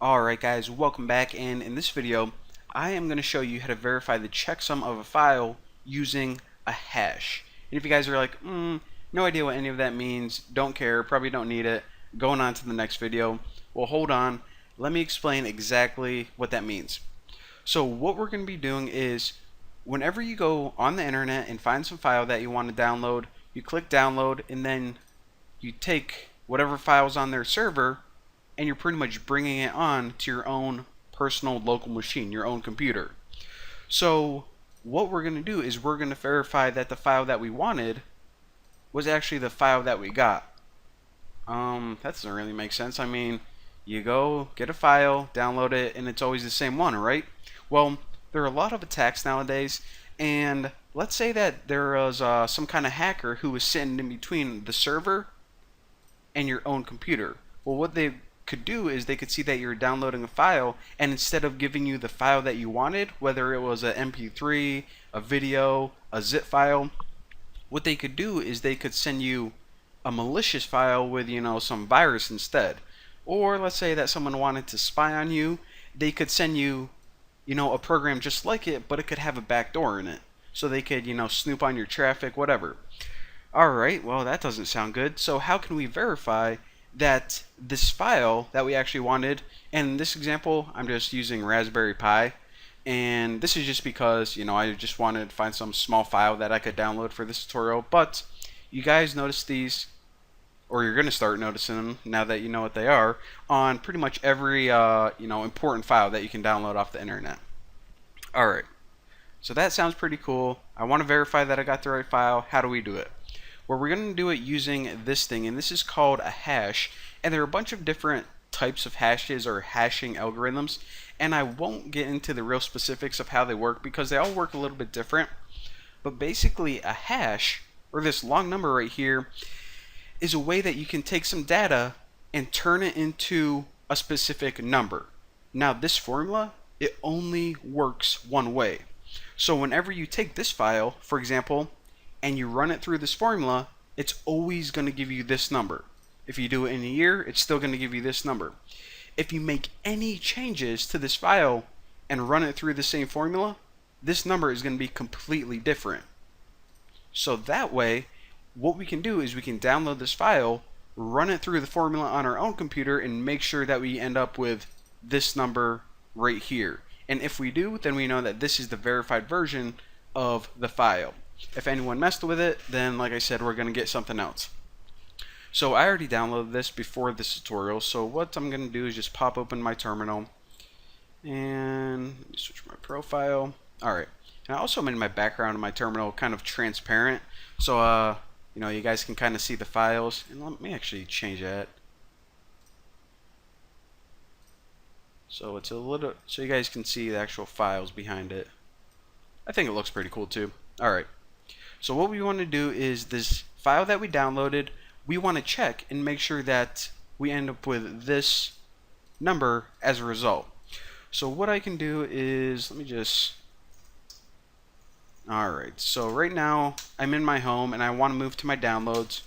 Alright guys, welcome back, and in this video I am going to show you how to verify the checksum of a file using a hash. And if you guys are like, no idea what any of that means, don't care, probably don't need it, going on to the next video, well hold on, let me explain exactly what that means. So what we're going to be doing is, whenever you go on the internet and find some file that you want to download, you click download and then you take whatever file's on their server and you're pretty much bringing it on to your own personal local machine, your own computer. So what we're going to do is we're going to verify that the file that we wanted was actually the file that we got. That doesn't really make sense. I mean, you go get a file, download it, and it's always the same one, right? Well, there are a lot of attacks nowadays, and let's say that there was some kind of hacker who was sitting in between the server and your own computer. Well, what they could do is they could see that you're downloading a file, and instead of giving you the file that you wanted, whether it was a MP3, a video, a zip file, what they could do is they could send you a malicious file with, some virus instead. Or let's say that someone wanted to spy on you, they could send you, a program just like it, but it could have a backdoor in it. So they could, snoop on your traffic, whatever. Alright, well that doesn't sound good. So how can we verify that this file that we actually wanted, and in this example I'm just using Raspberry Pi, and this is just because I just wanted to find some small file that I could download for this tutorial, but you guys notice these, or you're going to start noticing them now that you know what they are, on pretty much every important file that you can download off the internet. Alright, so that sounds pretty cool. I want to verify that I got the right file. How do we do it? Well, we're going to do it using this thing, and this is called a hash, and there are a bunch of different types of hashes or hashing algorithms, and I won't get into the real specifics of how they work because they all work a little bit different. But basically a hash, or this long number right here, is a way that you can take some data and turn it into a specific number. Now this formula, it only works one way. So whenever you take this file, for example, and you run it through this formula, it's always going to give you this number. If you do it in a year, it's still going to give you this number. If you make any changes to this file and run it through the same formula, this number is going to be completely different. So that way, what we can do is we can download this file, run it through the formula on our own computer, and make sure that we end up with this number right here. And if we do, then we know that this is the verified version of the file. If anyone messed with it, then like I said, we're going to get something else. So I already downloaded this before this tutorial, so what I'm going to do is just pop open my terminal and let me switch my profile. Alright, and I also made my background in my terminal kind of transparent, so you guys can kind of see the files. And let me actually change that so it's a little, so you guys can see the actual files behind it. I think it looks pretty cool too. Alright, so what we want to do is this file that we downloaded, we want to check and make sure that we end up with this number as a result. So what I can do is, let me just, alright, so right now I'm in my home and I want to move to my downloads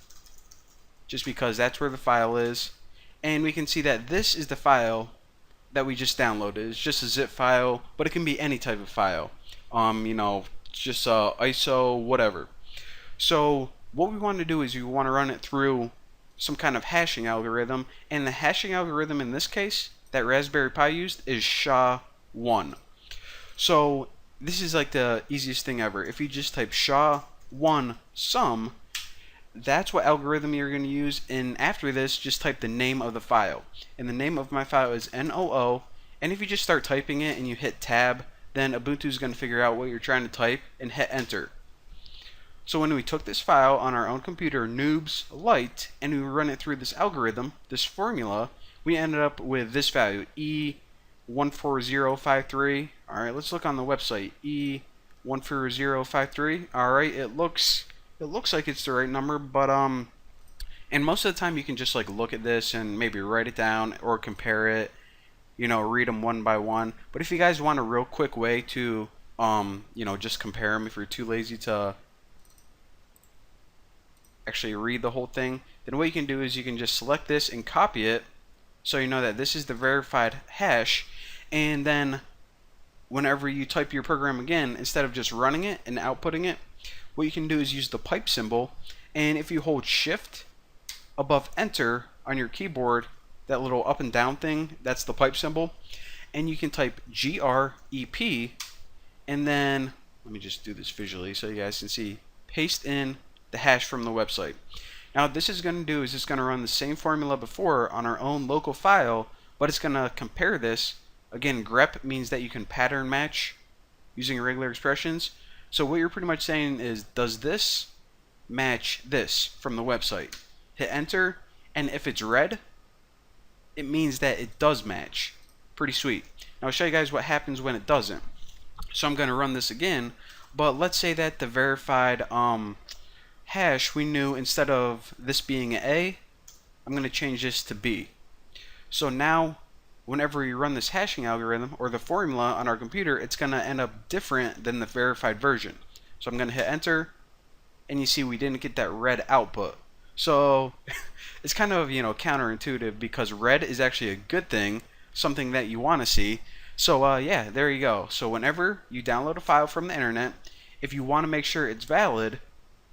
just because that's where the file is, and we can see that this is the file that we just downloaded. It's just a zip file, but it can be any type of file. Just ISO, whatever. So what we want to do is you want to run it through some kind of hashing algorithm, and the hashing algorithm in this case that Raspberry Pi used is SHA-1. So this is like the easiest thing ever. If you just type SHA-1 sum, that's what algorithm you're going to use, and after this just type the name of the file, and the name of my file is NOO, and if you just start typing it and you hit tab, then Ubuntu is going to figure out what you're trying to type and hit enter. So when we took this file on our own computer, Noobs Lite, and we run it through this algorithm, this formula, we ended up with this value, E14053. Alright, let's look on the website, E14053. Alright, it looks like it's the right number, but and most of the time you can just like look at this and maybe write it down or compare it, read them one by one. But if you guys want a real quick way to just compare them, if you're too lazy to actually read the whole thing, then what you can do is you can just select this and copy it, so you know that this is the verified hash. And then whenever you type your program again, instead of just running it and outputting it, what you can do is use the pipe symbol. And if you hold shift above enter on your keyboard, that little up and down thing, that's the pipe symbol, and you can type grep, and then let me just do this visually so you guys can see, paste in the hash from the website. Now what this is going to do is it's going to run the same formula before on our own local file, but it's going to compare this. Again, grep means that you can pattern match using irregular expressions. So what you're pretty much saying is, does this match this from the website? Hit enter, and if it's red, it means that it does match. Pretty sweet. Now I'll show you guys what happens when it doesn't. So I'm going to run this again, but let's say that the verified hash, we knew instead of this being an A, I'm going to change this to B. So now whenever we run this hashing algorithm or the formula on our computer, it's going to end up different than the verified version. So I'm going to hit enter, and you see we didn't get that red output. So it's kind of, counterintuitive, because red is actually a good thing, something that you want to see. So yeah, there you go. So whenever you download a file from the internet, if you want to make sure it's valid,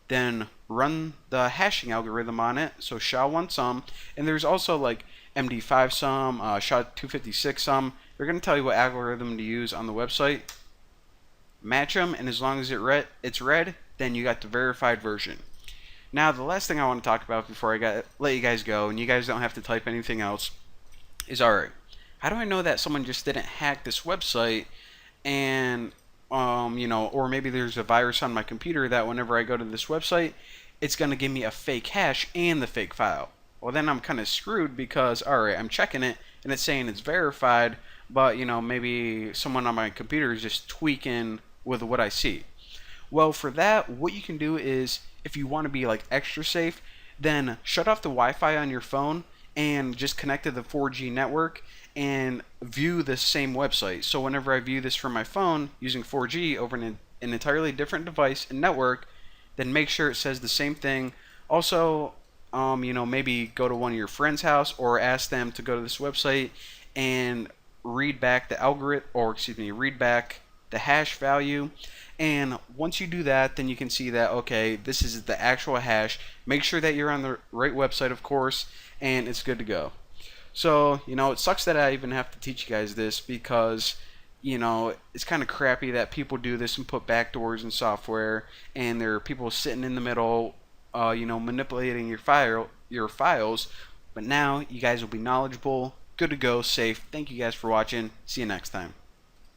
then run the hashing algorithm on it. So SHA-1 and there's also like MD5 SHA-256 They're going to tell you what algorithm to use on the website. Match them, and as long as it's red, then you got the verified version. Now the last thing I want to talk about before I let you guys go, and you guys don't have to type anything else, is alright, how do I know that someone just didn't hack this website, and or maybe there's a virus on my computer that whenever I go to this website, it's going to give me a fake hash and the fake file. Well, then I'm kind of screwed, because alright, I'm checking it and it's saying it's verified, but maybe someone on my computer is just tweaking with what I see. Well, for that, what you can do is, if you want to be like extra safe, then shut off the Wi-Fi on your phone and just connect to the 4G network and view the same website. So whenever I view this from my phone using 4G over an entirely different device and network, then make sure it says the same thing. Also, maybe go to one of your friends' house or ask them to go to this website and read back the algorithm, or read back the hash value. And once you do that, then you can see that, okay, this is the actual hash. Make sure that you're on the right website, of course, and it's good to go. So, it sucks that I even have to teach you guys this, because, it's kind of crappy that people do this and put backdoors in software, and there are people sitting in the middle, manipulating your files. But now you guys will be knowledgeable, good to go, safe. Thank you guys for watching. See you next time.